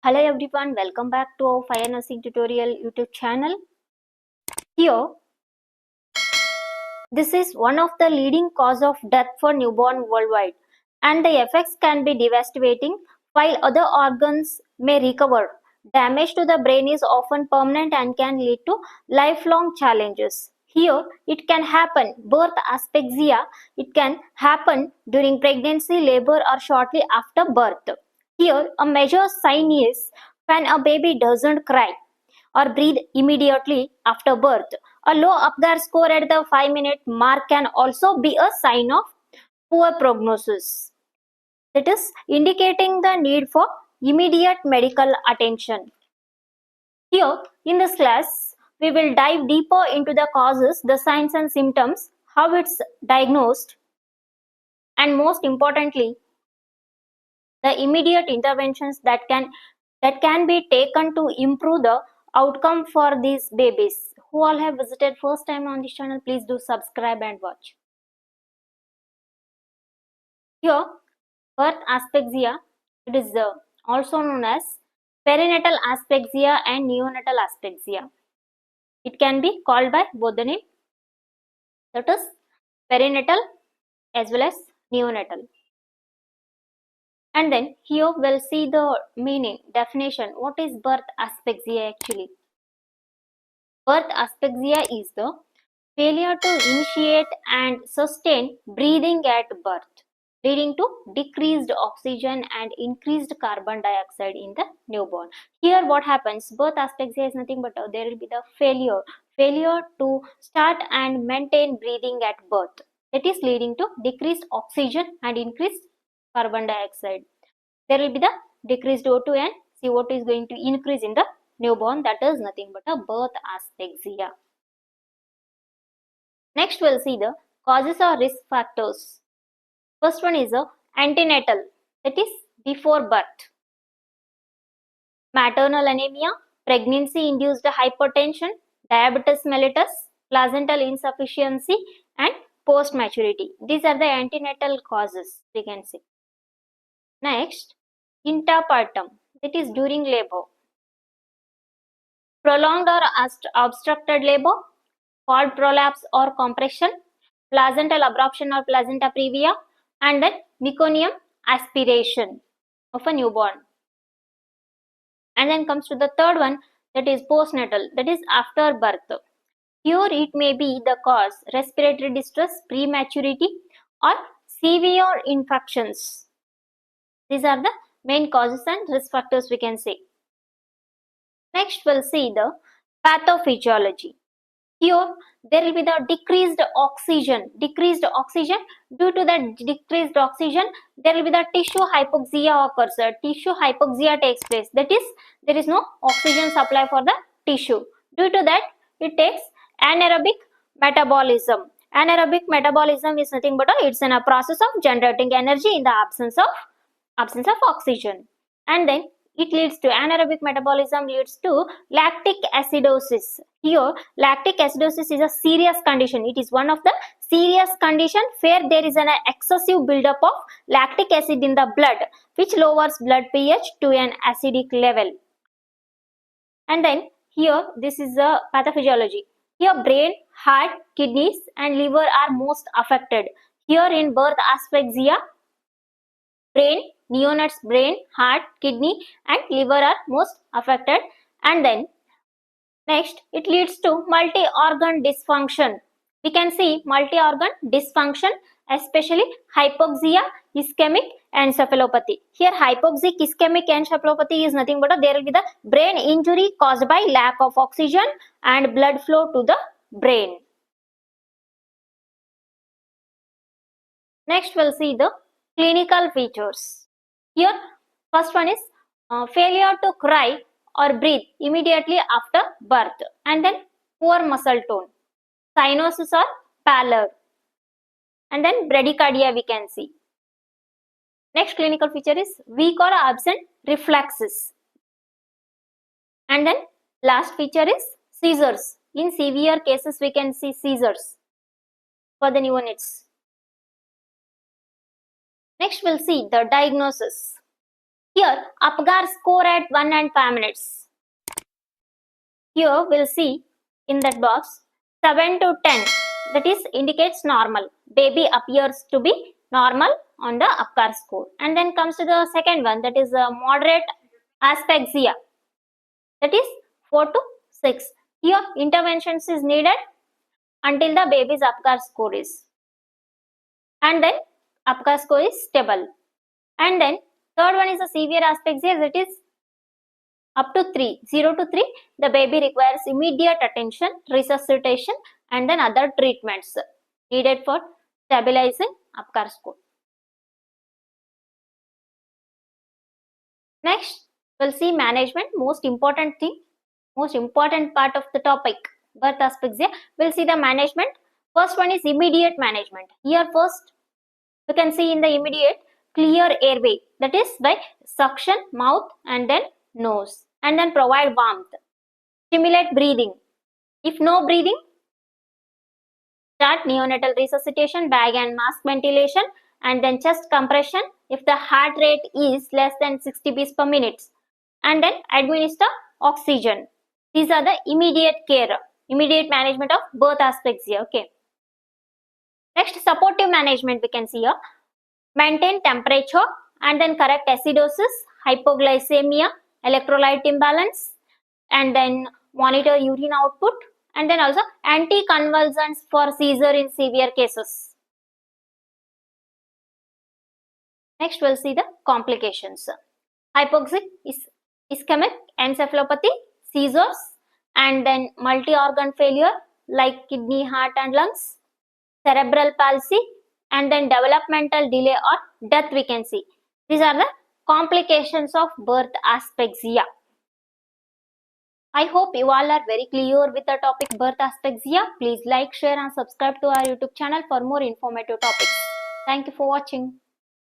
Hello everyone, welcome back to our Fire Nursing Tutorial YouTube channel. Here, this is one of the leading cause of death for newborn worldwide, and the effects can be devastating. While other organs may recover, damage to the brain is often permanent and can lead to lifelong challenges. Here, it can happen birth asphyxia. It can happen during pregnancy, labor, or shortly after birth. Here, a major sign is when a baby doesn't cry or breathe immediately after birth. A low Apgar score at the 5-minute mark can also be a sign of poor prognosis. That is indicating the need for immediate medical attention. Here in this class, we will dive deeper into the causes, the signs and symptoms, how it's diagnosed, and most importantly, the immediate interventions that can be taken to improve the outcome for these babies. Who all have visited first time on this channel, please do subscribe and watch. Here, birth asphyxia, it is also known as perinatal asphyxia and neonatal asphyxia. It can be called by both the name, that is perinatal as well as neonatal. And then here we'll see the meaning, definition. What is birth asphyxia actually? Birth asphyxia is the failure to initiate and sustain breathing at birth, leading to decreased oxygen and increased carbon dioxide in the newborn. Here what happens, birth asphyxia is nothing but there will be the failure to start and maintain breathing at birth. That is leading to decreased oxygen and increased carbon dioxide. There will be the decreased O2 and CO2 is going to increase in the newborn. That is nothing but a birth asphyxia. Next we'll see the causes or risk factors. First one is antenatal, that is before birth. Maternal anemia, pregnancy induced hypertension, diabetes mellitus, placental insufficiency and post maturity. These are the antenatal causes we can see. Next, interpartum, that is during labor. Prolonged or obstructed labor, cord prolapse or compression, placental abruption or placenta previa, and then meconium aspiration of a newborn. And then comes to the third one, that is postnatal, that is after birth. Here it may be the cause respiratory distress, prematurity or severe infections. These are the main causes and risk factors we can say. Next we'll see the pathophysiology. Here there will be the decreased oxygen. Due to the decreased oxygen, there will be the tissue hypoxia occurs. Tissue hypoxia takes place. That is, there is no oxygen supply for the tissue. Due to that, it takes anaerobic metabolism. Anaerobic metabolism is nothing but it's in a process of generating energy in the absence of oxygen. And then it leads to anaerobic metabolism leads to lactic acidosis. Here, lactic acidosis is a serious condition. It is one of the serious condition where there is an excessive buildup of lactic acid in the blood, which lowers blood pH to an acidic level. And then here, this is a pathophysiology. Here, brain, heart, kidneys, and liver are most affected. Here, in birth asphyxia, brain, neonates brain, heart, kidney and liver are most affected. And then next, it leads to multi-organ dysfunction. We can see multi-organ dysfunction, especially hypoxic ischemic encephalopathy. Here hypoxic ischemic encephalopathy is nothing but there will be the brain injury caused by lack of oxygen and blood flow to the brain. Next we'll see the clinical features. Here, first one is failure to cry or breathe immediately after birth, and then poor muscle tone, cyanosis or pallor, and then bradycardia we can see. Next clinical feature is weak or absent reflexes, and then last feature is seizures. In severe cases we can see seizures for the neonates. Next we'll see the diagnosis. Here, Apgar score at 1 and 5 minutes. Here, we'll see in that box 7 to 10. That is indicates normal. Baby appears to be normal on the Apgar score. And then comes to the second one, that is moderate asphyxia. That is 4 to 6. Here, interventions is needed until the baby's Apgar score is. And then Apgar score is stable. And then third one is a severe asphyxia, that is up to 3, 0 to 3, the baby requires immediate attention, resuscitation, and then other treatments needed for stabilizing Apgar score. Next, we'll see management, most important thing, most important part of the topic, birth asphyxia. We'll see the management. First one is immediate management. Here first, you can see in the immediate, clear airway, that is by suction, mouth, and then nose, and then provide warmth. Stimulate breathing. If no breathing, start neonatal resuscitation, bag and mask ventilation, and then chest compression if the heart rate is less than 60 beats per minute, and then administer oxygen. These are the immediate care, immediate management of birth asphyxia. Okay. Next, supportive management we can see here. Maintain temperature and then correct acidosis, hypoglycemia, electrolyte imbalance, and then monitor urine output, and then also anticonvulsants for seizure in severe cases. Next, we'll see the complications. Hypoxic Ischemic Encephalopathy, seizures, and then multi-organ failure like kidney, heart, and lungs, cerebral palsy, and then developmental delay or death we can see. These are the complications of birth asphyxia. I hope you all are very clear with the topic birth asphyxia. Please like, share and subscribe to our YouTube channel for more informative topics. Thank you for watching.